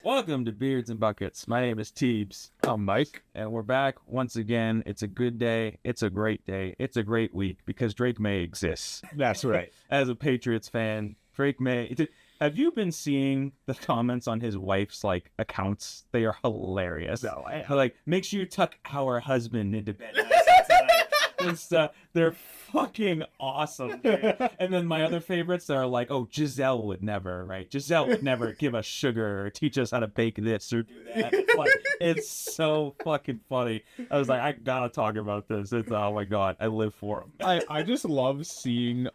Welcome to Beards and Buckets. My name is Teebs. I'm Mike. And we're back once again. It's a good day. It's a great day. It's a great week because Drake May exists. That's right. As a Patriots fan, Drake May. Have you been seeing the comments on his wife's accounts? They are hilarious. No, make sure you tuck our husband into bed. They're fucking awesome, dude. And then my other favorites are like, oh, Giselle would never, right? Giselle would never give us sugar or teach us how to bake this or do that. It's so fucking funny. I was like, I gotta talk about this. Oh my god, I live for him. I just love seeing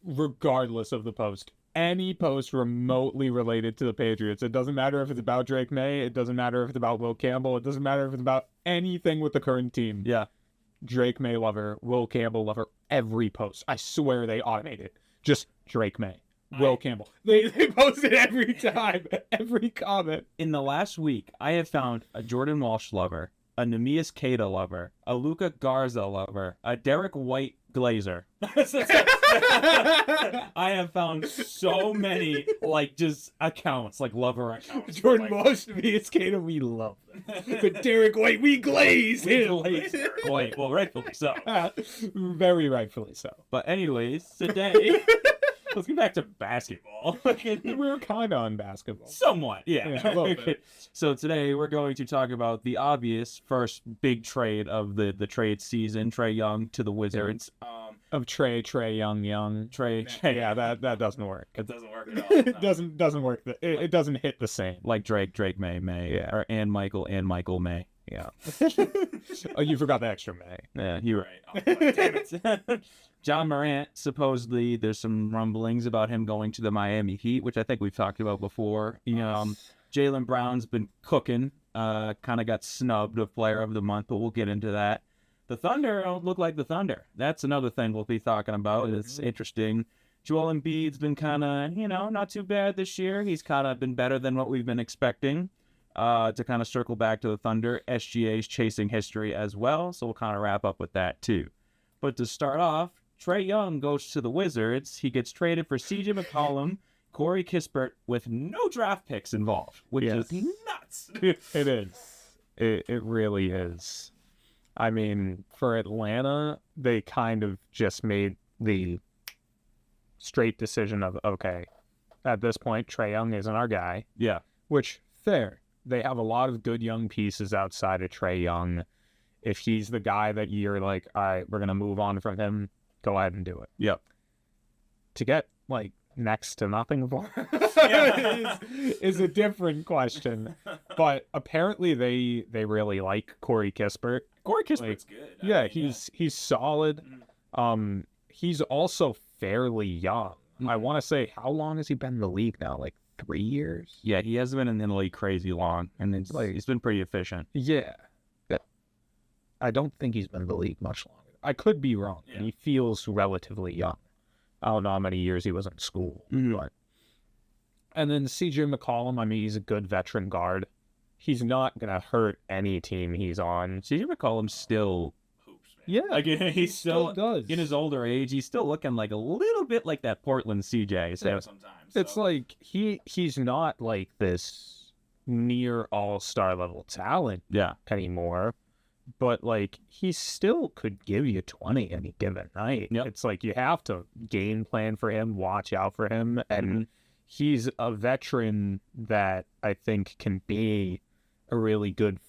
regardless of the post, any post remotely related to the Patriots. It doesn't matter if it's about Drake May. It doesn't matter if it's about Will Campbell. It doesn't matter if it's about anything with the current team. Yeah. Drake May lover, Will Campbell lover, every post. I swear they automated. Just Drake May, Will Campbell. They post it every time, every comment. In the last week, I have found a Jordan Walsh lover, a Neemias Queta lover, a Luka Garza lover, a Derek White Glazer. I have found so many, just accounts, lover accounts. Jordan Walsh, Neemias Queta, we love them. But Derek White, we glaze him. White, well, rightfully so. Very rightfully so. But anyways, today... Let's get back to basketball. We're kind of on basketball. Somewhat, yeah. A little bit. So today we're going to talk about the obvious first big trade of the trade season, Trae Young to the Wizards. Of Trae Young. Yeah, that doesn't work. It doesn't work at all. It doesn't work. It doesn't hit the same. Like Drake May, yeah. And Michael May. Yeah. Oh, you forgot the extra May. Yeah, you're right. Oh, damn it. John Morant, supposedly, there's some rumblings about him going to the Miami Heat, which I think we've talked about before. Jaylen Brown's been cooking, kind of got snubbed of Player of the Month, but we'll get into that. The Thunder don't look like the Thunder. That's another thing we'll be talking about. It's interesting. Joel Embiid's been kind of, not too bad this year. He's kind of been better than what we've been expecting. To kind of circle back to the Thunder, SGA's Chasing History as well, so we'll kind of wrap up with that too. But to start off, Trae Young goes to the Wizards. He gets traded for CJ McCollum, Corey Kispert, with no draft picks involved, which is nuts. It is. It really is. I mean, for Atlanta, they kind of just made the straight decision of, okay, at this point, Trae Young isn't our guy. Yeah. Which, fair. They have a lot of good young pieces outside of Trae Young. If he's the guy that you're like, all right, we're going to move on from him, go ahead and do it. Yep. To get, next to nothing for is a different question. But apparently they really like Corey Kispert. Corey Kispert's good. Yeah, he's solid. He's also fairly young. I want to say, how long has he been in the league now? 3 years? Yeah, he hasn't been in the league crazy long, and it's he's been pretty efficient. Yeah. I don't think he's been in the league much longer. I could be wrong. Yeah. He feels relatively young. I don't know how many years he was in school. Mm-hmm. But... And then CJ McCollum, he's a good veteran guard. He's not going to hurt any team he's on. CJ McCollum still hoops, man. Yeah. He still does. In his older age, he's still looking a little bit like that Portland CJ. So sometimes. So. It's he's not this near all-star level talent anymore. But, he still could give you 20 any given night. Yep. It's you have to game plan for him, watch out for him. And he's a veteran that I think can be a really good,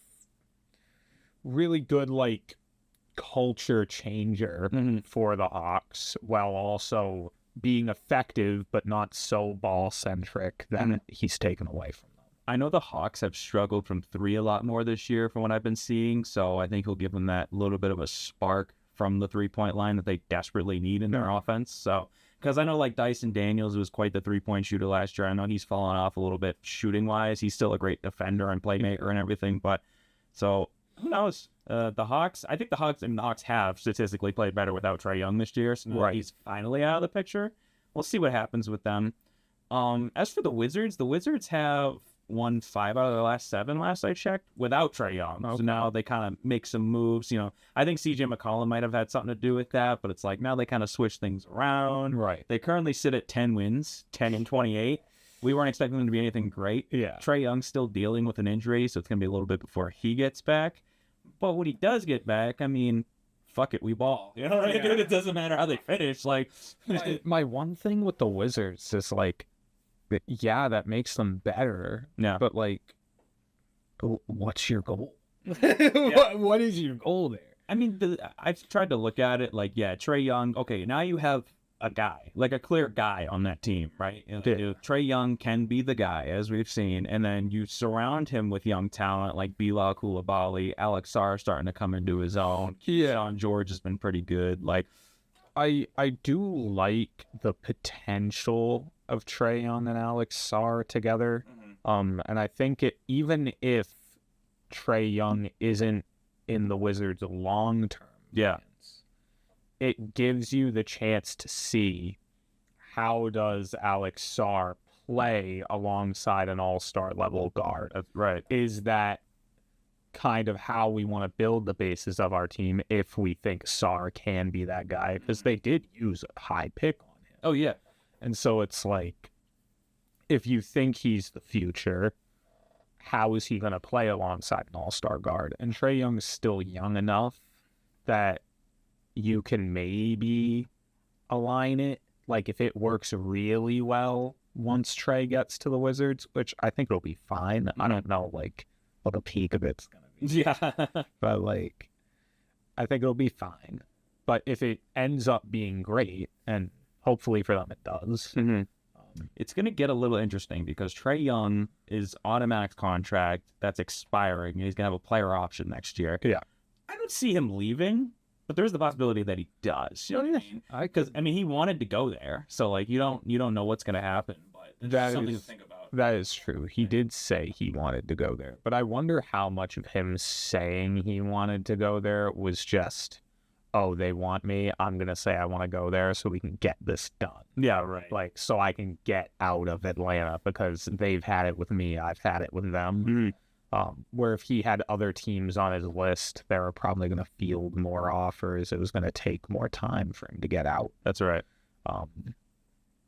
culture changer for the Hawks, while also being effective but not so ball-centric that he's taken away from them. I know the Hawks have struggled from three a lot more this year from what I've been seeing, so I think he'll give them that little bit of a spark from the three-point line that they desperately need in their offense. So, because I know Dyson Daniels was quite the three-point shooter last year. I know he's fallen off a little bit shooting-wise. He's still a great defender and playmaker and everything, but so who knows? The Hawks, I think the Hawks have statistically played better without Trae Young this year. So he's finally out of the picture. We'll see what happens with them. As for the Wizards have won 5 out of their last 7 last I checked without Trae Young. Okay. So now they kind of make some moves. I think CJ McCollum might have had something to do with that, but it's now they kind of switch things around. Right. They currently sit at 10 wins, 10 and 28, we weren't expecting him to be anything great. Yeah. Trae Young's still dealing with an injury, so it's going to be a little bit before he gets back. But when he does get back, I mean, fuck it, we ball. You know what I mean? It doesn't matter how they finish. Like, my one thing with the Wizards is like, yeah, that makes them better. Yeah. But like, what's your goal? Yeah. What is your goal there? I mean, I've tried to look at it like, yeah, Trae Young. Okay, now you have a guy, like a clear guy on that team, right? Trae Young can be the guy, as we've seen, and then you surround him with young talent like Bilal Coulibaly, Alex Sarr starting to come into his own. Sean George has been pretty good. Like, I do like the potential of Trae Young and Alex Sarr together. And I think even if Trae Young isn't in the Wizards long term, it gives you the chance to see how does Alex Sarr play alongside an all-star level guard. That's right. Is that kind of how we want to build the basis of our team if we think Sarr can be that guy? Because they did use a high pick on him. Oh, yeah. And so it's like, if you think he's the future, how is he going to play alongside an all-star guard? And Trae Young's still young enough that you can maybe align it. Like, if it works really well once Trae gets to the Wizards, which I think it'll be fine. I don't know, like, what the peak of it's going to be. Yeah. But, like, I think it'll be fine. But if it ends up being great, and hopefully for them it does, it's going to get a little interesting because Trae Young is automatic contract that's expiring, and he's going to have a player option next year. Yeah. I don't see him leaving, but there's the possibility that he does. You know what I mean? Because I mean, he wanted to go there, so like you don't know what's going to happen, but that's something to think about. That is true. He did say he wanted to go there, but I wonder how much of him saying he wanted to go there was just, oh, they want me, I'm going to say I want to go there so we can get this done. Yeah, right. Like, so I can get out of Atlanta because they've had it with me, I've had it with them. Where if he had other teams on his list, they were probably going to field more offers. It was going to take more time for him to get out. That's right.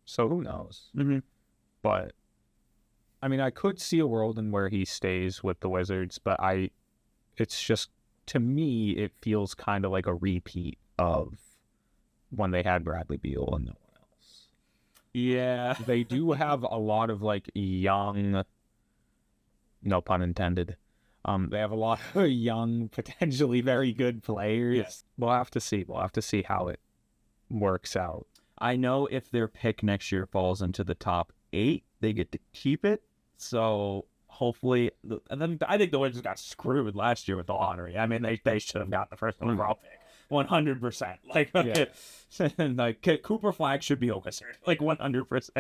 So who knows? But, I mean, I could see a world in where he stays with the Wizards, but it's just, to me, it feels kind of like a repeat of when they had Bradley Beal and no one else. Yeah. They do have a lot of, like, young, no pun intended, they have a lot of young, potentially very good players. Yes. We'll have to see. We'll have to see how it works out. I know if their pick next year falls into the top 8, they get to keep it. So hopefully, I think the Wizards got screwed last year with the lottery. I mean, they should have got the first overall pick, 100%. Like, like Cooper Flag should be a Wizard, like 100%.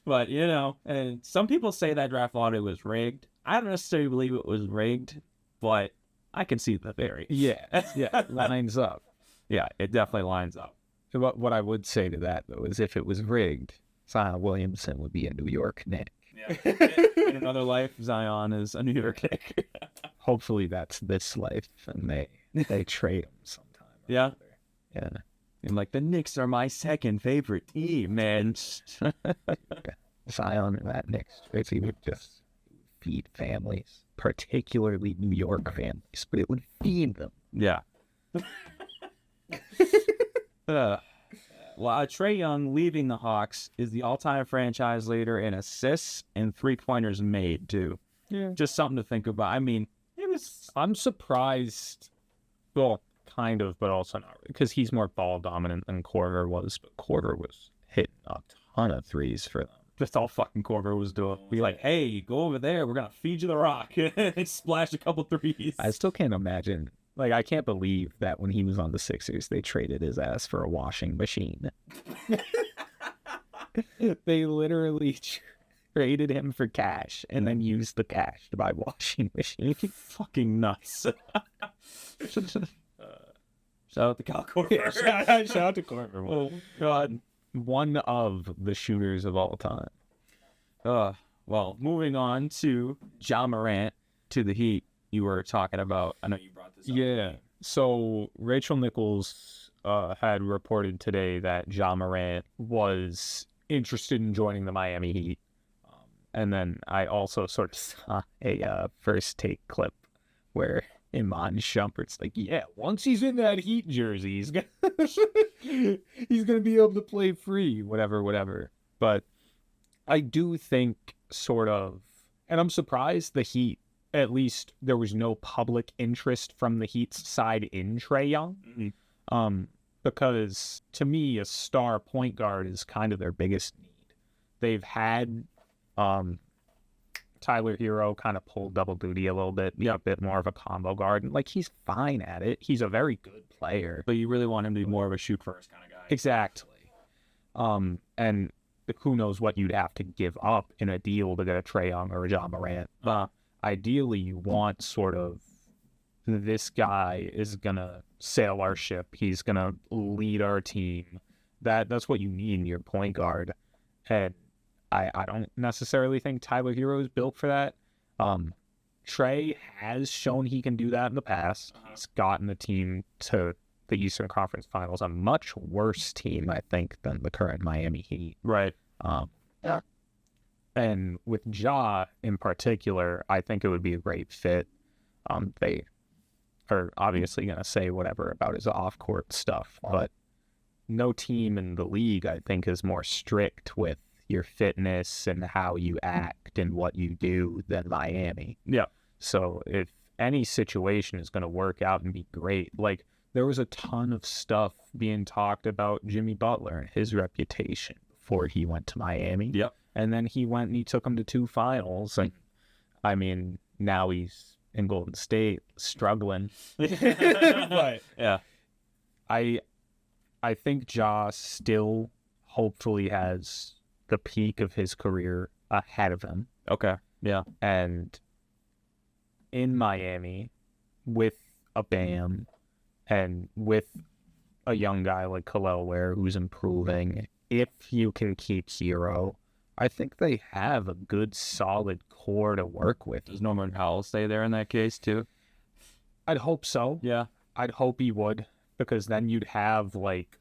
But you know, and some people say that draft lottery was rigged. I don't necessarily believe it was rigged, but I can see the theory. Yeah, it lines up. Yeah, it definitely lines up. What I would say to that, though, is if it was rigged, Zion Williamson would be a New York Knick. Yeah. In another life, Zion is a New York Knick. Hopefully that's this life, and they trade him sometime. Yeah. Yeah. And like, the Knicks are my second favorite team, man. Zion and that Knicks, he would just feed families, particularly New York families, but it would feed them. Yeah. Trae Young leaving the Hawks is the all-time franchise leader in assists and three-pointers made, too. Yeah. Just something to think about. I mean, I'm surprised. Well, kind of, but also not really, because he's more ball dominant than Korver was, but Korver was hitting a ton of threes for them. That's all fucking Korver was doing. Be like, hey, go over there. We're going to feed you the rock. And splash a couple threes. I still can't imagine. Like, I can't believe that when he was on the Sixers, they traded his ass for a washing machine. They literally traded him for cash and then used the cash to buy washing machine. Fucking nuts. Shout out to Kyle Korver. Yeah, shout out to Korver. Oh, God. One of the shooters of all time. Well, moving on to Ja Morant to the Heat. You were talking about, I know you brought this up. Yeah. So Rachel Nichols had reported today that Ja Morant was interested in joining the Miami Heat. And then I also sort of saw a first take clip where Iman Shumpert's like, yeah, once he's in that Heat jersey, he's gonna be able to play free, whatever. But I do think sort of, and I'm surprised the Heat, at least there was no public interest from the Heat's side in Trae Young. Mm-hmm. Because to me, a star point guard is kind of their biggest need. They've had Tyler Hero kind of pull double duty a little bit, be a bit more of a combo guard. And, like, he's fine at it. He's a very good player. But you really want him to be more of a shoot first kind of guy. Exactly. And who knows what you'd have to give up in a deal to get a Trae Young or a John Morant. Ideally, you want sort of, this guy is going to sail our ship. He's going to lead our team. That's what you need in your point guard. And I don't necessarily think Tyler Hero is built for that. Trae has shown he can do that in the past. He's gotten the team to the Eastern Conference Finals, a much worse team, I think, than the current Miami Heat. Right. And with Ja in particular, I think it would be a great fit. They are obviously going to say whatever about his off-court stuff, but no team in the league, I think, is more strict with your fitness and how you act and what you do than Miami. Yeah. So if any situation is going to work out and be great, like there was a ton of stuff being talked about Jimmy Butler and his reputation before he went to Miami. Yep. And then he went and he took them to 2 finals. And I mean, now he's in Golden State struggling. But yeah, I think Ja still hopefully has the peak of his career ahead of him. Okay. Yeah. And in Miami, with a Bam and with a young guy like Khalil Ware who's improving, if you can keep Hero, I think they have a good, solid core to work with. Does Norman Powell stay there in that case, too? I'd hope so. Yeah. I'd hope he would, because then you'd have, like,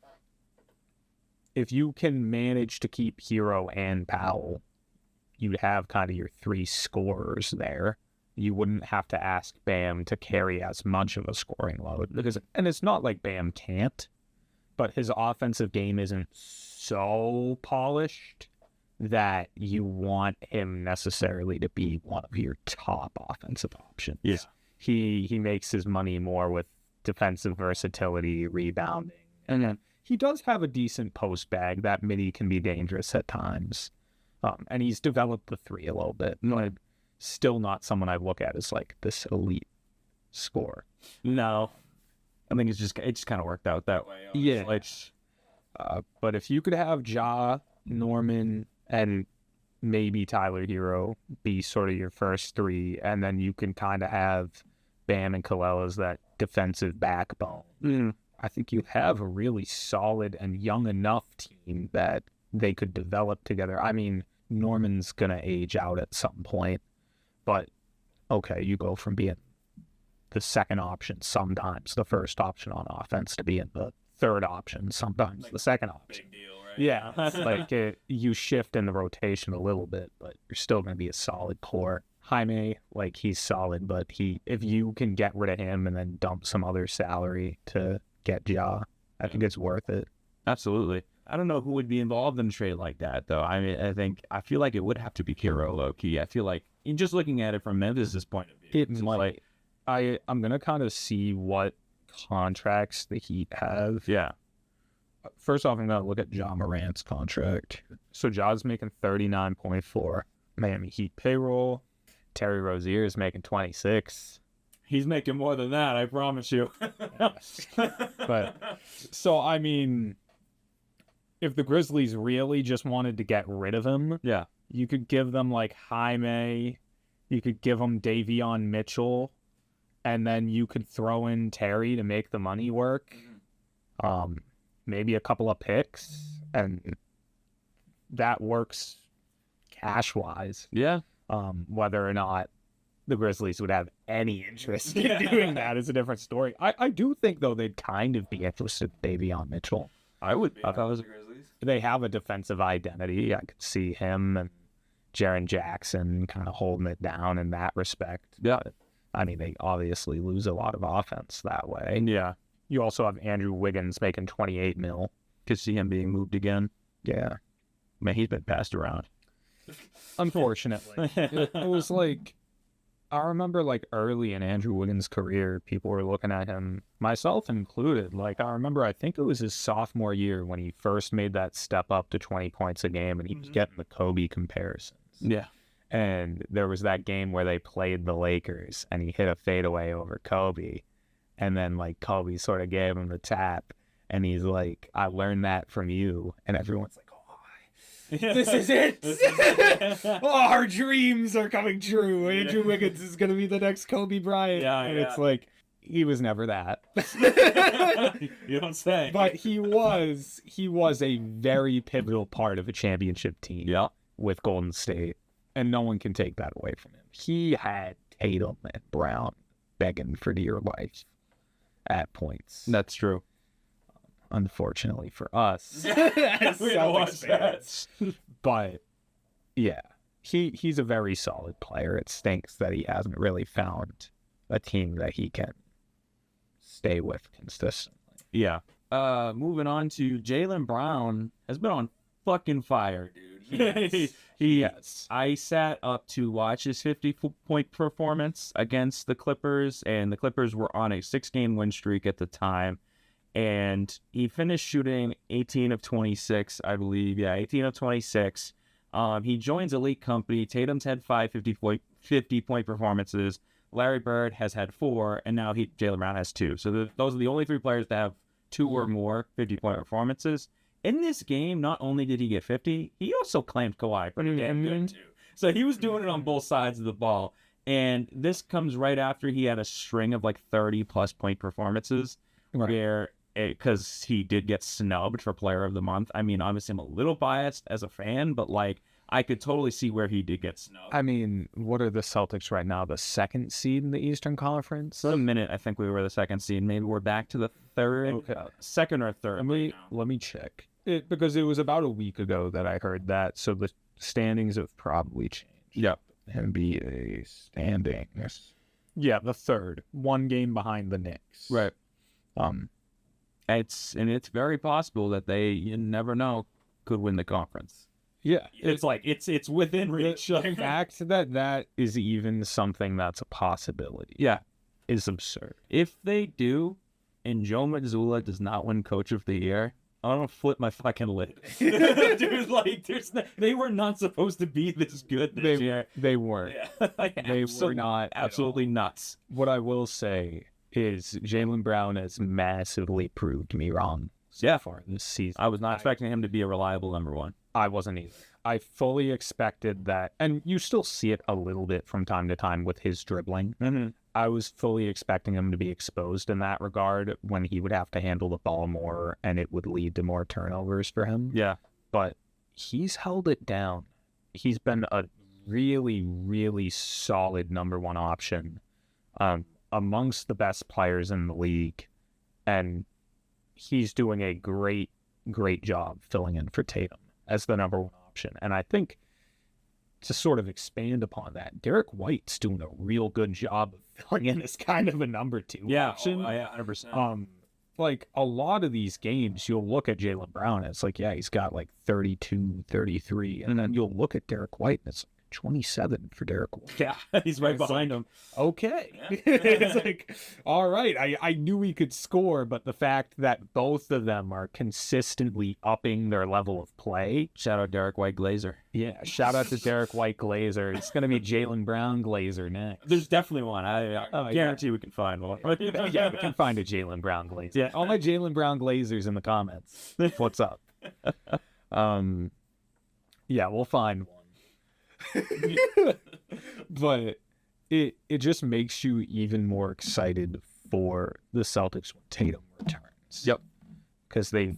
if you can manage to keep Hero and Powell, you'd have kind of your 3 scorers there. You wouldn't have to ask Bam to carry as much of a scoring load. And it's not like Bam can't, but his offensive game isn't so polished that you want him necessarily to be one of your top offensive options. Yeah. He makes his money more with defensive versatility, rebounding, and then he does have a decent post bag. That midi can be dangerous at times. And he's developed the 3 a little bit. Like, still not someone I look at as like this elite scorer. No. I think it just kind of worked out that way. Honestly. Yeah. But if you could have Ja, Norman, and maybe Tyler Hero be sort of your first 3, and then you can kind of have Bam and Khalil as that defensive backbone. I think you have a really solid and young enough team that they could develop together. I mean, Norman's going to age out at some point, but okay, you go from being the second option, sometimes the first option on offense, to being the third option, sometimes the second option. Big deal, right? Yeah, like you shift in the rotation a little bit, but you're still going to be a solid core. Jaime, like, he's solid, but if you can get rid of him and then dump some other salary to get Ja, I think it's worth it. Absolutely. I don't know who would be involved in a trade like that, though. I mean, I feel like it would have to be Hero, low-key. I feel like, just looking at it from Memphis' point of view, it might. I'm going to kind of see what contracts the Heat have. Yeah. First off, I'm going to look at Ja Morant's contract. So Ja's making $39.4. Miami Heat payroll. Terry Rozier is making 26. He's making more than that, I promise you. But so, I mean, if the Grizzlies really just wanted to get rid of him, yeah, you could give them like Jaime, you could give them Davion Mitchell, and then you could throw in Terry to make the money work. Maybe a couple of picks, and that works cash-wise. Yeah. Whether or not the Grizzlies would have any interest in doing that is a different story. I do think, though, they'd kind of be interested in Davion Mitchell. I would be if I was the Grizzlies. They have a defensive identity. I could see him and Jaren Jackson kind of holding it down in that respect. Yeah. I mean, they obviously lose a lot of offense that way. Yeah. You also have Andrew Wiggins making $28 million. Could see him being moved again. Yeah. Man, he's been passed around. Unfortunately. It was like, I remember like early in Andrew Wiggins' career, people were looking at him, myself included. Like, I remember, I think it was his sophomore year when he first made that step up to 20 points a game and he was getting the Kobe comparisons. Yeah. And there was that game where they played the Lakers and he hit a fadeaway over Kobe. And then like Kobe sort of gave him the tap and he's like, I learned that from you. And everyone's like, this is it. Oh, our dreams are coming true. Andrew Wiggins is going to be the next Kobe Bryant. Yeah, and it's like, he was never that. You don't say. But he was a very pivotal part of a championship team with Golden State. And no one can take that away from him. He had Tatum and Brown begging for dear life at points. That's true. Unfortunately for us. We don't watch that. But yeah, he's a very solid player. It stinks that he hasn't really found a team that he can stay with consistently. Yeah. Moving on to Jaylen Brown has been on fucking fire, dude. Yes. I sat up to watch his 50-point performance against the Clippers, and the Clippers were on a 6-game win streak at the time. And he finished shooting 18 of 26, I believe. Yeah, 18 of 26. He joins elite company. Tatum's had 5 50-point performances. Larry Bird has had 4, and now Jaylen Brown has 2. So those are the only 3 players that have 2 or more 50-point performances. In this game, not only did he get 50, he also claimed Kawhi pretty damn good too. So he was doing it on both sides of the ball. And this comes right after he had a string of like 30-plus point performances where, because he did get snubbed for Player of the Month. I mean, obviously I'm a little biased as a fan, but like I could totally see where he did get snubbed. I mean, what are the Celtics right now? The 2nd seed in the Eastern Conference? For a minute, I think we were the 2nd seed. Maybe we're back to the 3rd, Okay. 2nd or 3rd. Let me check. Because it was about a week ago that I heard that, so the standings have probably changed. Yep. NBA standings. Yeah, the 3rd. 1 game behind the Knicks. Right. It's very possible that you never know, could win the conference. Yeah. It's within reach. The fact that is even something that's a possibility. Yeah. Is absurd. If they do, and Joe Mazzulla does not win Coach of the Year, I'm gonna flip my fucking lid. Dude, like, they were not supposed to be this good this year. They weren't. Yeah. They were not. Absolutely nuts. What I will say is Jaylen Brown has massively proved me wrong so far this season. I was not expecting him to be a reliable number 1. I wasn't either. I fully expected that, and you still see it a little bit from time to time with his dribbling. Mm-hmm. I was fully expecting him to be exposed in that regard when he would have to handle the ball more and it would lead to more turnovers for him. Yeah. But he's held it down. He's been a really, really solid number 1 option amongst the best players in the league. And he's doing a great, great job filling in for Tatum as the number 1 option. And I think to sort of expand upon that, Derek White's doing a real good job of filling in as kind of a number 2 option. Yeah, 100%. Like a lot of these games, you'll look at Jaylen Brown and it's like, yeah, he's got like 32, 33. And then you'll look at Derek White and it's 27 for Derek White. Yeah, he's right behind him. Okay. Yeah. It's like, all right, I knew he could score, but the fact that both of them are consistently upping their level of play. Shout out Derek White Glazer. Yeah, shout out to Derek White Glazer. It's going to be Jaylen Brown Glazer next. There's definitely one. I guarantee we can find one. Yeah, we can find a Jaylen Brown Glazer. Yeah. All my Jaylen Brown Glazers in the comments. What's up? Yeah, we'll find one. But it just makes you even more excited for the Celtics when Tatum returns. Yep. Because they've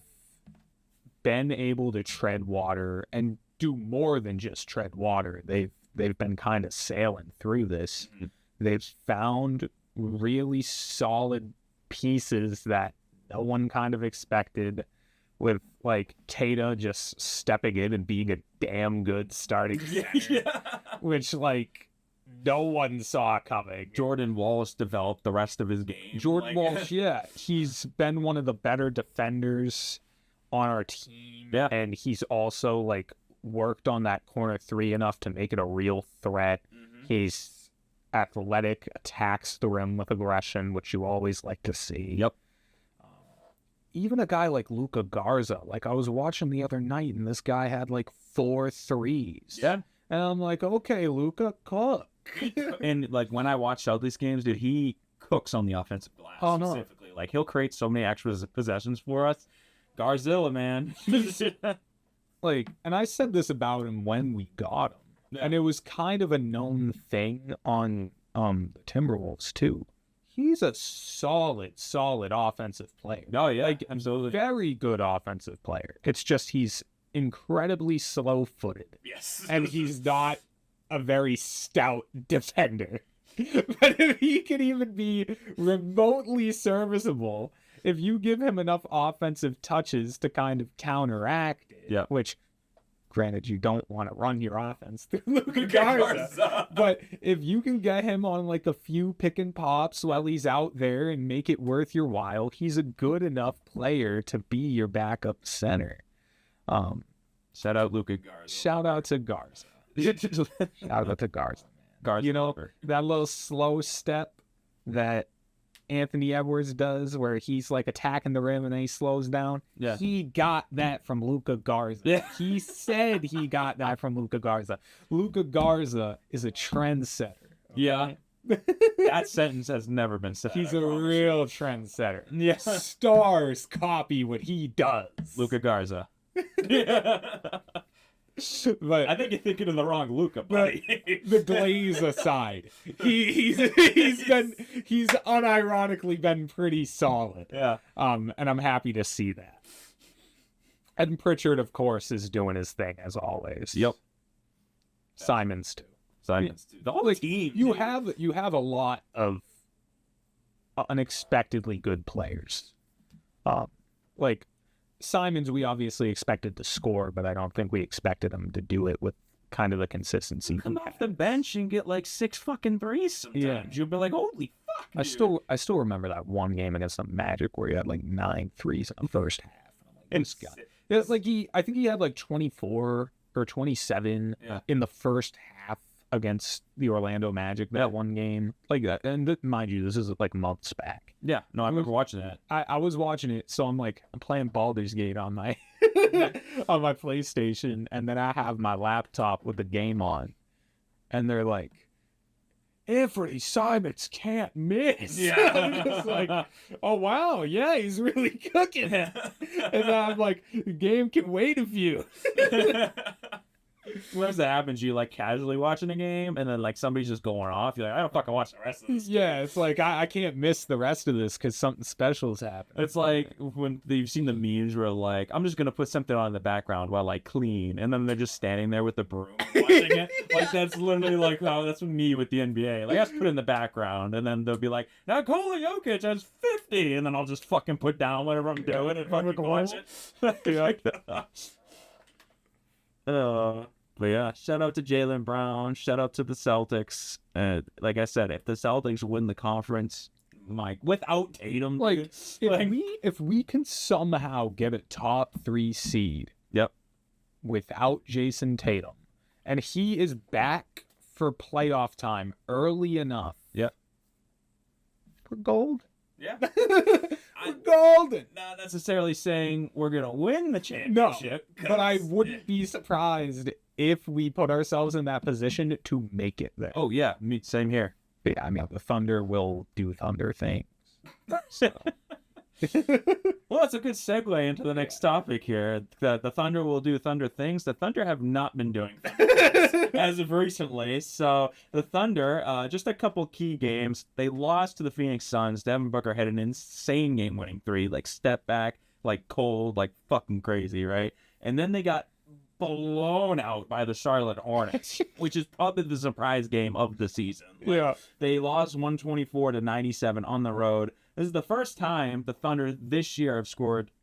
been able to tread water and do more than just tread water. They've been kind of sailing through this. Mm-hmm. They've found really solid pieces that no one kind of expected. with like Tata just stepping in and being a damn good starting center, which like no one saw coming. Jordan Wallace developed the rest of his game. Jordan Walsh, he's been one of the better defenders on our team, and he's also like worked on that corner three enough to make it a real threat. He's athletic, attacks the rim with aggression, which you always like to see. Even a guy like Luka Garza, like I was watching the other night, and this guy had like 4 threes. And I'm like, okay, Luka, cook. And like when I watch Celtics games, dude, he cooks on the offensive glass. Oh, no. Specifically. Like he'll create so many extra possessions for us. Garzilla, man. Like, and I said this about him when we got him, and it was kind of a known thing on the Timberwolves too. He's a solid offensive player. Oh yeah, like absolutely. Very good offensive player. It's just he's incredibly slow-footed. Yes. And he's not a very stout defender. But if he can even be remotely serviceable, if you give him enough offensive touches to kind of counteract it, which, granted, you don't want to run your offense through Luka Garza, but if you can get him on like a few pick and pops while he's out there and make it worth your while, he's a good enough player to be your backup center. Shout out Luka Garza. Shout out to Garza. Shout out to Garza. Garza, you know, that little slow step that Anthony Edwards does where he's like attacking the rim and then he slows down. He got that from Luka Garza. He said he got that from Luka Garza. Luka Garza is a trendsetter. Okay? That sentence has never been said. He's a real trendsetter. Stars copy what he does. Luka Garza. But I think you're thinking of the wrong Luka, buddy. The glaze aside, he's unironically been pretty solid. And I'm happy to see that. And Pritchard, of course, is doing his thing as always. Simons too. The whole team. You have a lot of unexpectedly good players. Like Simons, we obviously expected to score, but I don't think we expected him to do it with kind of the consistency. Come off the bench and get like 6 fucking threes sometimes. You'll be like, holy fuck, dude. I still remember that one game against the Magic where he had like 9 threes in the first half. And I think he had like 24 or 27 in the first half against the Orlando Magic, that one game. Like that. And mind you, this is like months back. I remember watching that. I was watching it, so I'm playing Baldur's Gate on my on my PlayStation, and then I have my laptop with the game on, and they're like, Anthony Simons can't miss. I'm just like, oh wow, he's really cooking. And then I'm like, the game can wait a few. Whenever that happens, you like casually watching a game, and then like somebody's just going off. You're like, I don't fucking watch the rest of this. It's like I can't miss the rest of this because something special's happening. It's like when you've seen the memes where like, I'm just gonna put something on in the background while I clean, and then they're just standing there with the broom watching it. Like that's literally like, that's me with the NBA. Like I just put it in the background, and then they'll be like, now Nikola Jokic has 50, and then I'll just fucking put down whatever I'm doing and fucking watch it. But yeah, shout out to Jaylen Brown. Shout out to the Celtics. Like I said, if the Celtics win the conference, without Tatum, if we can somehow get a top 3 seed, without Jason Tatum, and he is back for playoff time early enough, we're gold. We're golden. Not necessarily saying we're gonna win the championship, but I wouldn't be surprised if we put ourselves in that position to make it there. Oh yeah, same here. But yeah, I mean, the Thunder will do Thunder things. So. Well, that's a good segue into the next topic here. The Thunder will do Thunder things. The Thunder have not been doing things as of recently. So the Thunder, just a couple key games. They lost to the Phoenix Suns. Devin Booker had an insane game-winning 3, like step back, like cold, like fucking crazy, right? And then they got blown out by the Charlotte Hornets, which is probably the surprise game of the season. Yeah. They lost 124-97 on the road. This is the first time the Thunder this year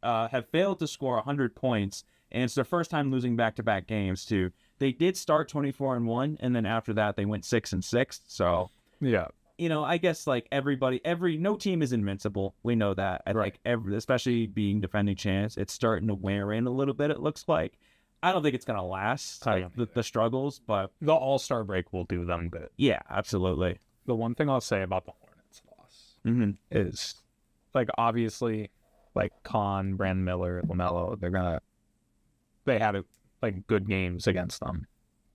have failed to score 100 points, and it's their first time losing back-to-back games too. They did start 24-1, and then after that they went 6-6. So Yeah. I guess like no team is invincible. We know that. I think especially being defending champs, it's starting to wear in a little bit. It looks like. I don't think it's gonna last the struggles, but The All-Star break will do them good. yeah, absolutely. The one thing I'll say about the Hornets loss is, like, obviously, like Con, Brandon Miller, LaMelo, they had good games against them.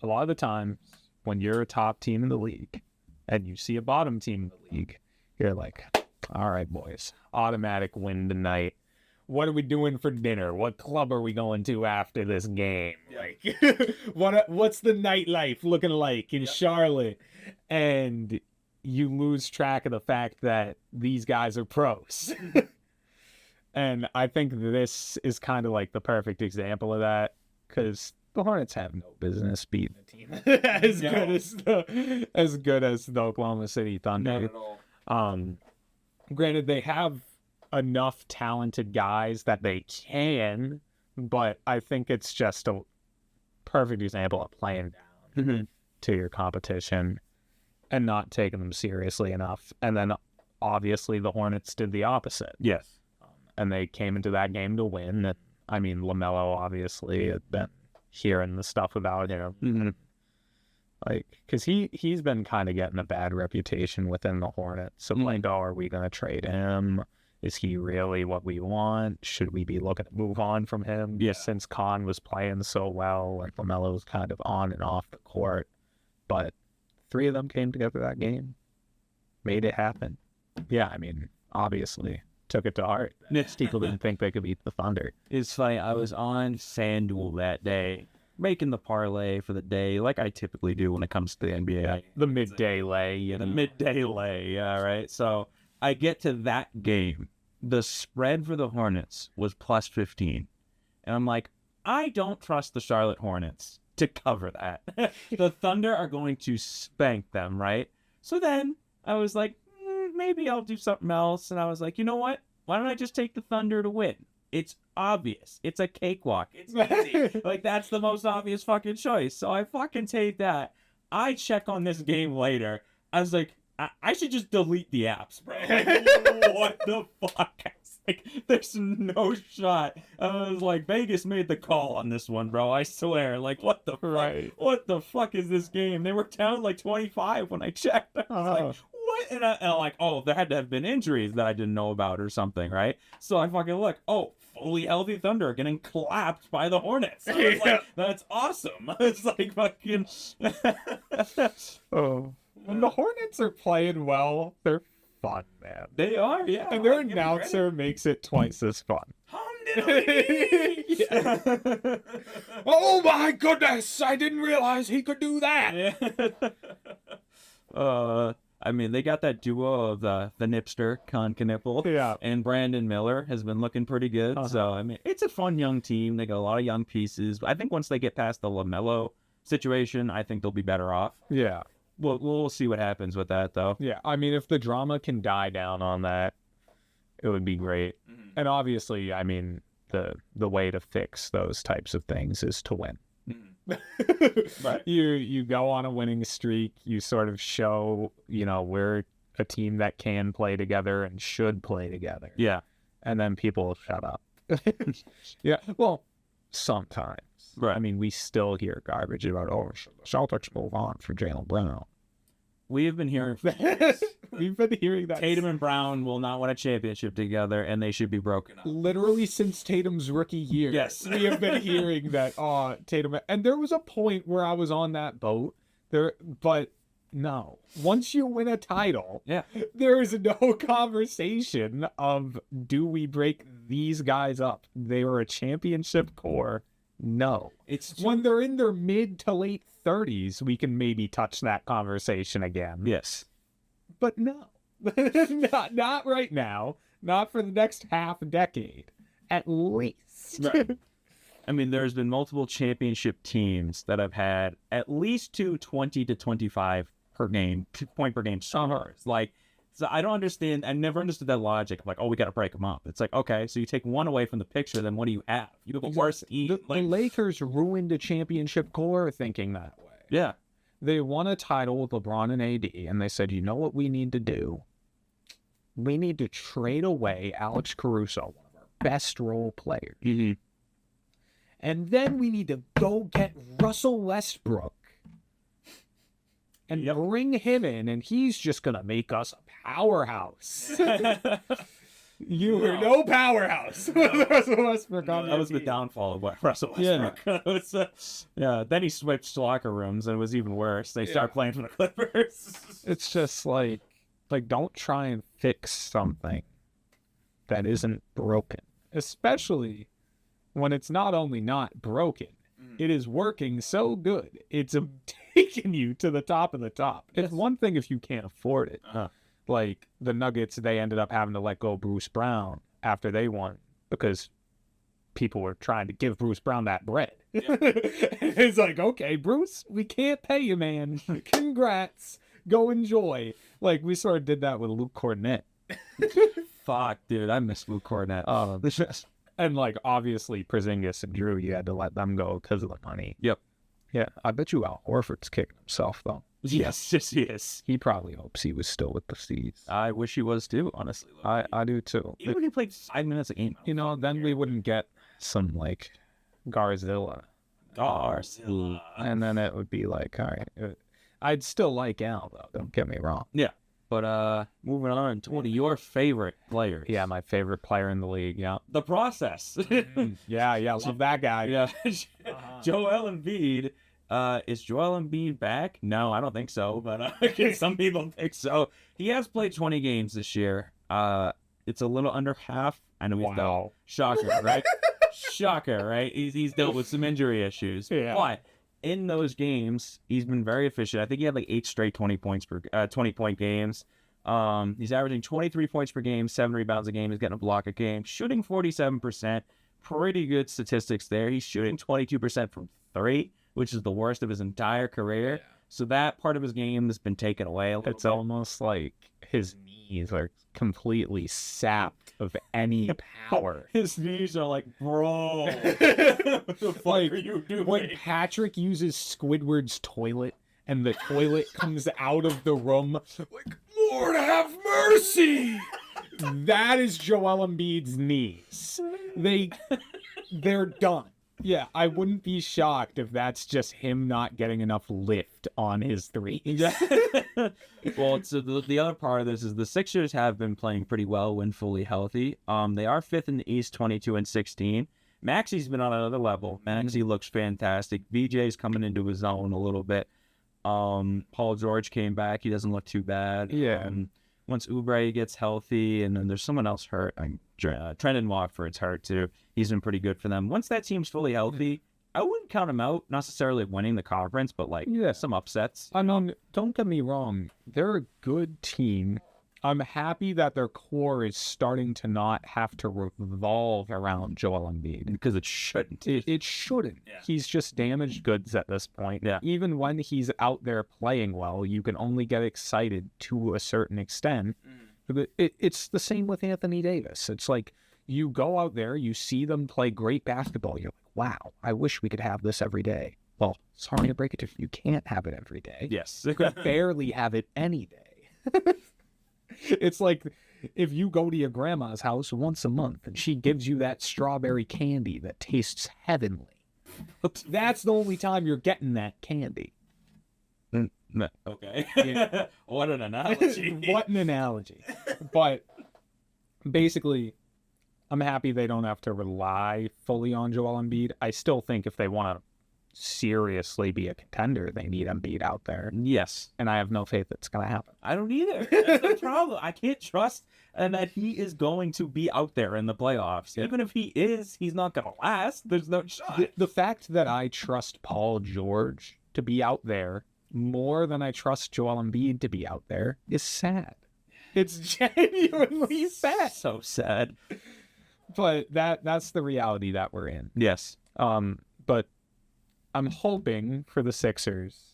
A lot of the time, when you're a top team in the league and you see a bottom team in the league, you're like, all right, boys, automatic win tonight. What are we doing for dinner? What club are we going to after this game? Like, what's the nightlife looking like in Charlotte? And you lose track of the fact that these guys are pros. And I think this is kind of like the perfect example of that, because the Hornets have no business beating a team as good as the Oklahoma City Thunder. Not at all. Granted, they have enough talented guys that they can, but I think it's just a perfect example of playing down to your competition and not taking them seriously enough. And then obviously the Hornets did the opposite. Yes. And they came into that game to win. And, I mean, LaMelo obviously had been hearing the stuff about him. Like, because he's been kind of getting a bad reputation within the Hornets. So, are we going to trade him? Is he really what we want? Should we be looking to move on from him? Yeah. Since Con was playing so well and LaMelo's kind of on and off the court. But 3 of them came together that game. Made it happen. Yeah, I mean, obviously took it to heart. People didn't think they could beat the Thunder. It's funny. I was on FanDuel that day, making the parlay for the day, like I typically do when it comes to the NBA. The midday lay. The midday lay, yeah, right? So I get to that game. The spread for the Hornets was plus 15. And I'm like, I don't trust the Charlotte Hornets to cover that. The Thunder are going to spank them, right? So then I was like, maybe I'll do something else. And I was like, you know what? Why don't I just take the Thunder to win? It's obvious. It's a cakewalk. It's easy. Like, that's the most obvious fucking choice. So I fucking take that. I check on this game later. I was like, I should just delete the apps, bro. Like, what the fuck? I was like, there's no shot. I was like, Vegas made the call on this one, bro. I swear. Like, what the fuck? Right. What the fuck is this game? They were down like 25 when I checked. I was like, what? And I'm like, oh, there had to have been injuries that I didn't know about or something, right? So I fucking look. Oh, fully healthy Thunder getting clapped by the Hornets. I was like, that's awesome. It's like fucking. Oh. When the Hornets are playing well, they're fun, man. They are, yeah. And their announcer makes it twice as fun. Yeah. Oh my goodness! I didn't realize he could do that. Yeah. I mean, they got that duo of the Nipster, Con Knipple, and Brandon Miller has been looking pretty good. So, I mean, it's a fun young team. They got a lot of young pieces. I think once they get past the LaMelo situation, I think they'll be better off. Yeah. We'll see what happens with that, though. Yeah, I mean, if the drama can die down on that, it would be great. Mm-hmm. And obviously, I mean, the way to fix those types of things is to win. Mm-hmm. Right. You go on a winning streak. You sort of show, we're a team that can play together and should play together. Yeah. And then people will shut up. Yeah. Well, sometimes. Right. I mean, we still hear garbage about, should the Celtics move on for Jaylen Brown? We have been hearing We've been hearing that. Tatum and Brown will not win a championship together, and they should be broken up. Literally since Tatum's rookie year. Yes. We have been hearing that, Tatum. And there was a point where I was on that boat. But no. Once you win a title, there is no conversation of, do we break these guys up? They were a championship core. No. It's when they're in their mid to late 30s, we can maybe touch that conversation again. Yes. But no. not right now. Not for the next half decade. At least. Right. I mean, there's been multiple championship teams that have had at least 20 to 25 per game, 2 point per game stars. Like, so I don't understand. I never understood that logic. Like, oh, we got to break them up. It's like, okay, so you take one away from the picture, then what do you have? You have a worse team. The Lakers ruined a championship core thinking that way. Yeah. They won a title with LeBron and AD, and they said, you know what we need to do? We need to trade away Alex Caruso, one of our best role players. Mm-hmm. And then we need to go get Russell Westbrook and bring him in, and he's just going to make us a powerhouse. You were no powerhouse with Russell Westbrook. That was the downfall of Russell Westbrook. Yeah. Then he switched locker rooms, and it was even worse. They started playing for the Clippers. It's just like don't try and fix something that isn't broken, especially when it's not only not broken, it is working so good. It's taking you to the top of the top. It's one thing if you can't afford it. Like the Nuggets, they ended up having to let go Bruce Brown after they won because people were trying to give Bruce Brown that bread. It's like, okay, Bruce, we can't pay you, man. Congrats. Go enjoy. Like, we sort of did that with Luke Cornett. Fuck, dude, I miss Luke Cornett. And, like, obviously, Porzingis and Drew, you had to let them go because of the money. Yep. Yeah, I bet you Al Horford's kicking himself, though. Yes, he is. He probably hopes he was still with the Seas. I wish he was, too, honestly. I do, too. Even when he played 5 minutes a game. You know, then we wouldn't get some, like, Garzilla. And then it would be like, all right. I'd still like Al, though. Don't get me wrong. Yeah. But moving on to one of your favorite players. Yeah, my favorite player in the league, yeah. The process. Yeah, love that guy. Yeah. Joel Embiid. Is Joel Embiid back? No, I don't think so, but some people think so. He has played 20 games this year. It's a little under half. I know he's dealt. Shocker, right? Shocker, right? He's dealt with some injury issues. Yeah. But in those games, he's been very efficient. I think he had like 8 straight 20-point games. He's averaging 23 points per game, 7 rebounds a game. He's getting a block a game, shooting 47%. Pretty good statistics there. He's shooting 22% from 3, which is the worst of his entire career. Yeah. So that part of his game has been taken away a little bit. Almost like his knees are completely sapped of any power. His knees are like, bro, what the fuck are you doing? When Patrick uses Squidward's toilet and the toilet comes out of the room, like, Lord have mercy! That is Joel Embiid's knees. They're done. Yeah, I wouldn't be shocked if that's just him not getting enough lift on his threes. Well, so the other part of this is the Sixers have been playing pretty well when fully healthy. They are 5th in the East, 22-16. Maxi's been on another level. Maxi looks fantastic. VJ's coming into his own a little bit. Paul George came back. He doesn't look too bad. Yeah. Once Oubre gets healthy, and then there's someone else hurt. Trendon Watford's hurt too. He's been pretty good for them. Once that team's fully healthy, I wouldn't count them out, not necessarily winning the conference, but like some upsets. I mean, don't get me wrong. They're a good team. I'm happy that their core is starting to not have to revolve around Joel Embiid. Because it shouldn't. It shouldn't. Yeah. He's just damaged goods at this point. Yeah. Even when he's out there playing well, you can only get excited to a certain extent. It's the same with Anthony Davis. It's like you go out there, you see them play great basketball. You're like, wow, I wish we could have this every day. Well, sorry to break it to you. You can't have it every day. Yes. You can barely have it any day. It's like if you go to your grandma's house once a month and she gives you that strawberry candy that tastes heavenly. That's the only time you're getting that candy. Okay. Yeah. What an analogy. What an analogy. But basically, I'm happy they don't have to rely fully on Joel Embiid. I still think if they want to seriously be a contender, they need Embiid out there. Yes. And I have no faith it's going to happen. I don't either. That's the problem. I can't trust that he is going to be out there in the playoffs. Yeah. Even if he is, he's not going to last. There's no shot. The fact that I trust Paul George to be out there more than I trust Joel Embiid to be out there is sad. It's genuinely sad. So sad. But that's the reality that we're in. Yes. But I'm hoping for the Sixers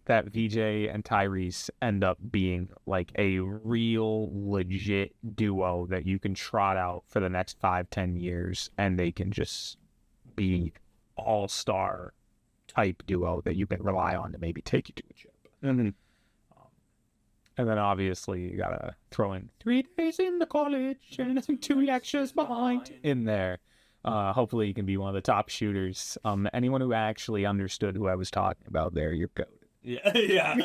that VJ and Tyrese end up being like a real legit duo that you can trot out for the next 5-10 years, and they can just be all-star type duo that you can rely on to maybe take you to a chip. And then obviously you gotta throw in 3 days in the college and 2 lectures behind in there. Hopefully you can be one of the top shooters. Anyone who actually understood who I was talking about there, you're goated. Yeah.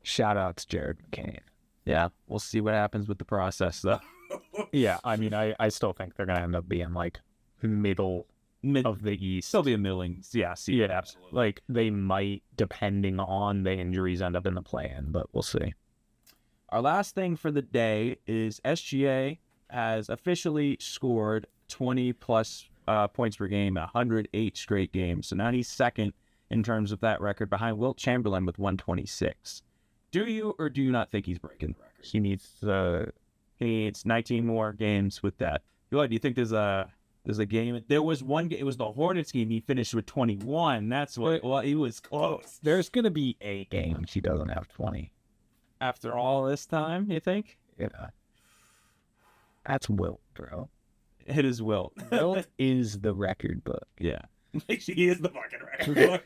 Shout out to Jared McCain. Yeah, we'll see what happens with the process, though. Yeah, I mean, I still think they're gonna end up being like middle of the East. Still be a milling. Yeah, absolutely. Like they might, depending on the injuries, end up in the play-in, but we'll see. Our last thing for the day is SGA has officially scored 20 plus points per game, 108 straight games. So now he's second in terms of that record, behind Wilt Chamberlain with 126. Do you or do you not think he's breaking the record? He needs 19 more games with that. Do you think there's a game? There was one game. It was the Hornets game. He finished with 21. That's what. Well, he was close. There's gonna be a game he doesn't have 20. After all this time, you think? Yeah. That's Wilt, bro. It is Wilt. Wilt is the record book. Yeah. He is the fucking record book.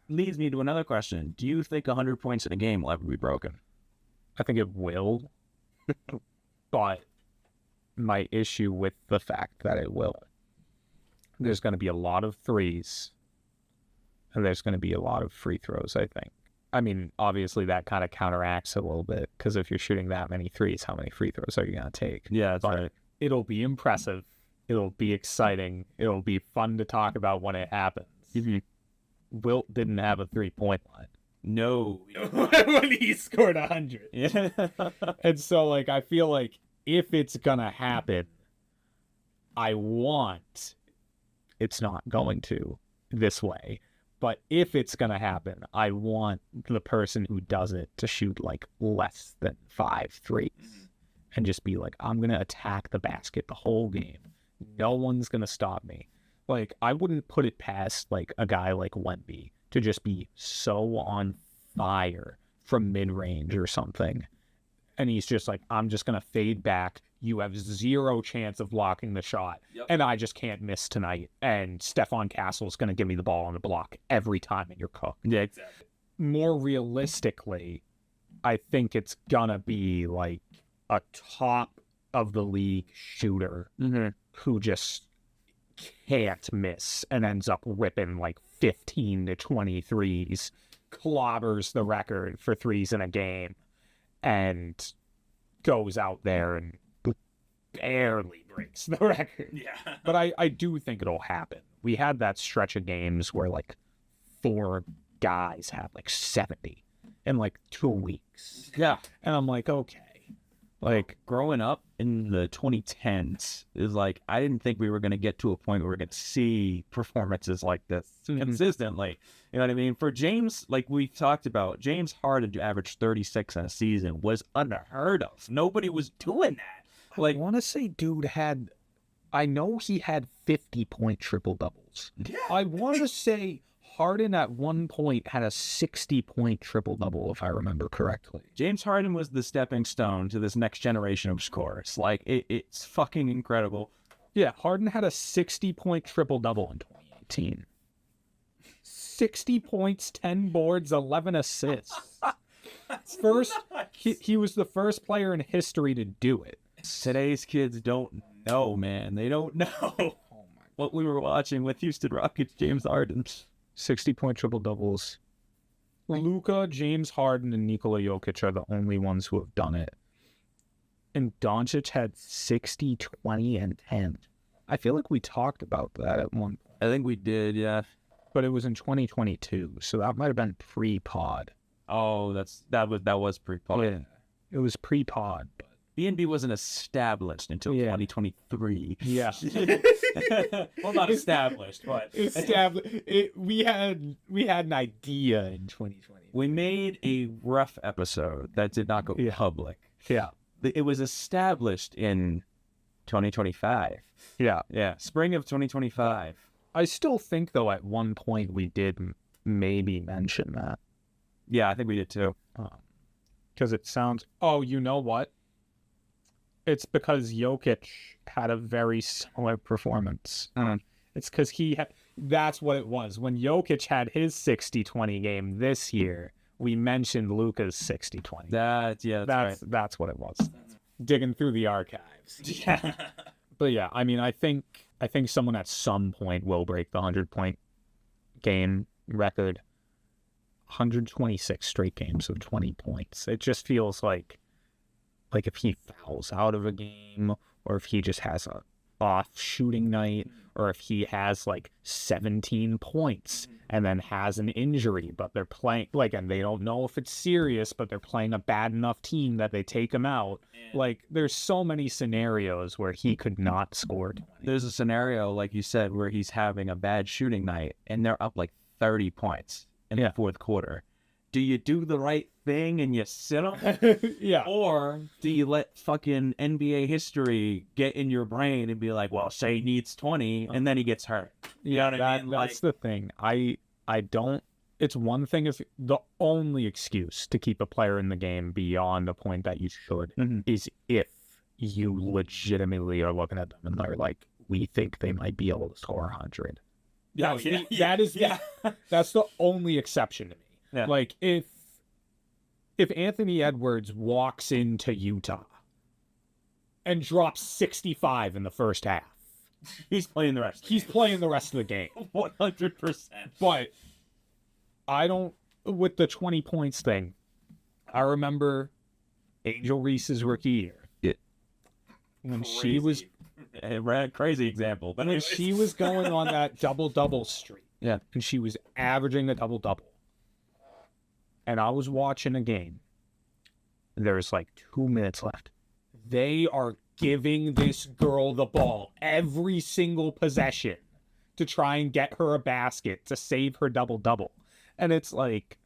Leads me to another question. Do you think 100 points in a game will ever be broken? I think it will. But my issue with the fact that it will, there's going to be a lot of threes and there's going to be a lot of free throws, I think. I mean, obviously that kind of counteracts it a little bit, because if you're shooting that many threes, how many free throws are you going to take? Yeah, that's right. It'll be impressive. It'll be exciting. It'll be fun to talk about when it happens. Mm-hmm. Wilt didn't have a 3-point line. No. When he scored 100. Yeah. And so, like, I feel like if it's going to happen, it's not going to this way. But if it's going to happen, I want the person who does it to shoot, like, less than 5 threes. And just be like, I'm going to attack the basket the whole game. No one's going to stop me. Like, I wouldn't put it past, like, a guy like Wemby to just be so on fire from mid-range or something. And he's just like, I'm just going to fade back. You have 0 chance of blocking the shot. Yep. And I just can't miss tonight. And Stephon Castle's going to give me the ball on the block every time, and you're cooked. Yeah, exactly. More realistically, I think it's going to be, like, a top of the league shooter who just can't miss and ends up ripping like 15 to 20 threes, clobbers the record for threes in a game, and goes out there and barely breaks the record. Yeah. But I do think it'll happen. We had that stretch of games where like 4 guys had like 70 in like 2 weeks. Yeah. And I'm like, okay. Like, growing up in the 2010s is like, I didn't think we were going to get to a point where we're going to see performances like this consistently. You know what I mean? For James, like we talked about, James Harden to average 36 in a season was unheard of. Nobody was doing that. Like, I want to say I know he had 50-point triple-doubles. Yeah. I want to say Harden at one point had a 60-point triple-double, if I remember correctly. James Harden was the stepping stone to this next generation of scorers. Like, it's fucking incredible. Yeah, Harden had a 60-point triple-double in 2018. 60 points, 10 boards, 11 assists. He was the first player in history to do it. Today's kids don't know, man. They don't know what we were watching with Houston Rockets, James Harden. 60-point triple-doubles. Luka, James Harden, and Nikola Jokic are the only ones who have done it. And Doncic had 60, 20, and 10. I feel like we talked about that at one point. I think we did, yeah. But it was in 2022, so that might have been pre-pod. Oh, that was pre-pod. Yeah, it was pre-pod. But B&B wasn't established until 2023. Yeah. Well, not established, but we had an idea in 2020. We made a rough episode that did not go public. Yeah. It was established in 2025. Yeah. Yeah. Spring of 2025. I still think, though, at one point we did maybe mention that. Yeah, I think we did too. Because it sounds... Oh, you know what? It's because Jokic had a very similar performance. It's because that's what it was. When Jokic had his 60-20 game this year, we mentioned Luka's 60-20. That's what it was. Digging through the archives. Yeah. But yeah, I mean, I think someone at some point will break the 100-point game record. 126 straight games of 20 points. It just feels like if he fouls out of a game, or if he just has a off shooting night, or if he has like 17 points and then has an injury, but they're playing and they don't know if it's serious, but they're playing a bad enough team that they take him out. There's so many scenarios where he could not score 20. There's a scenario, like you said, where he's having a bad shooting night and they're up like 30 points in the fourth quarter. Do you do the right thing and you sit him? Yeah. Or do you let fucking NBA history get in your brain and be like, well, Shai needs 20, and then he gets hurt? You know what I mean? That's the thing. I don't... It's one thing if the only excuse to keep a player in the game beyond the point that you should is if you legitimately are looking at them and they're like, we think they might be able to score 100. That's the only exception to me. Yeah. Like, if Anthony Edwards walks into Utah and drops 65 in the first half, he's playing the rest. He's playing the rest of the game. 100%. But I don't... With the 20 points thing, I remember Angel Reese's rookie year. Yeah. When she was... Crazy example. But when she was going on that double-double streak. Yeah. And she was averaging a double-double. And I was watching a game. There's like 2 minutes left. They are giving this girl the ball every single possession to try and get her a basket to save her double-double. And it's like,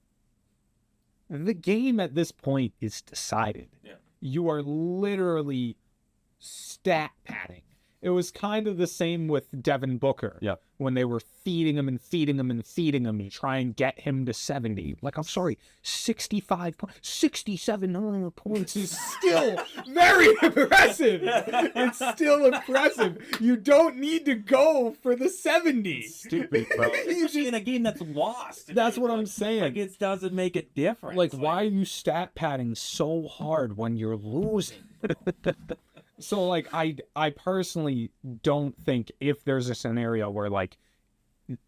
the game at this point is decided. Yeah. You are literally stat padding. It was kind of the same with Devin Booker. Yeah. When they were feeding him and feeding him and feeding him to try and get him to 70. Like, I'm sorry, 65 points, 67 points is still very impressive. It's still impressive. You don't need to go for the 70. Stupid, bro. You see in a game that's lost. That's what I'm saying. Like, it doesn't make a difference. Like, why are you stat padding so hard when you're losing? So, like, I personally don't think if there's a scenario where, like,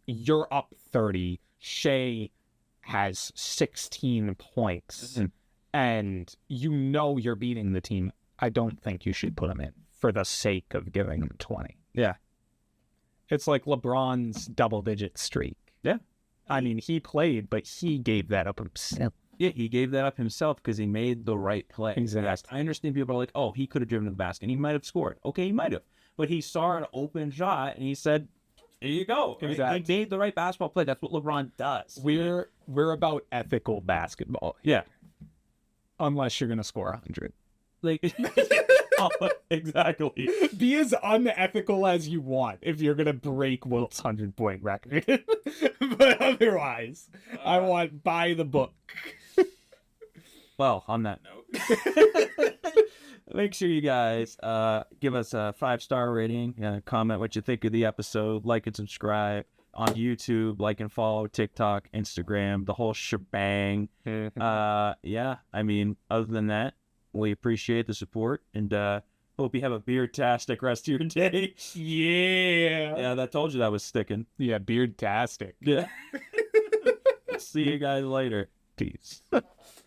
you're up 30, Shai has 16 points, and you know you're beating the team, I don't think you should put him in for the sake of giving him 20. Yeah. It's like LeBron's double-digit streak. Yeah. I mean, he played, but he gave that up himself. Yeah, he gave that up himself because he made the right play. Exactly. I understand people are like, oh, he could have driven to the basket and he might have scored. Okay, he might have. But he saw an open shot and he said, here you go. Exactly. He made the right basketball play. That's what LeBron does. We're about ethical basketball. Yeah. Unless you're going to score 100. Like, exactly. Be as unethical as you want if you're going to break Wilt's 100-point record. But otherwise, I want by the book. Well, on that note, make sure you guys give us a 5-star rating, comment what you think of the episode, like and subscribe on YouTube, like and follow TikTok, Instagram, the whole shebang. Yeah, I mean, other than that, we appreciate the support and hope you have a beardtastic rest of your day. Yeah. Yeah, that told you that was sticking. Yeah, beardtastic. Yeah. See you guys later. Peace.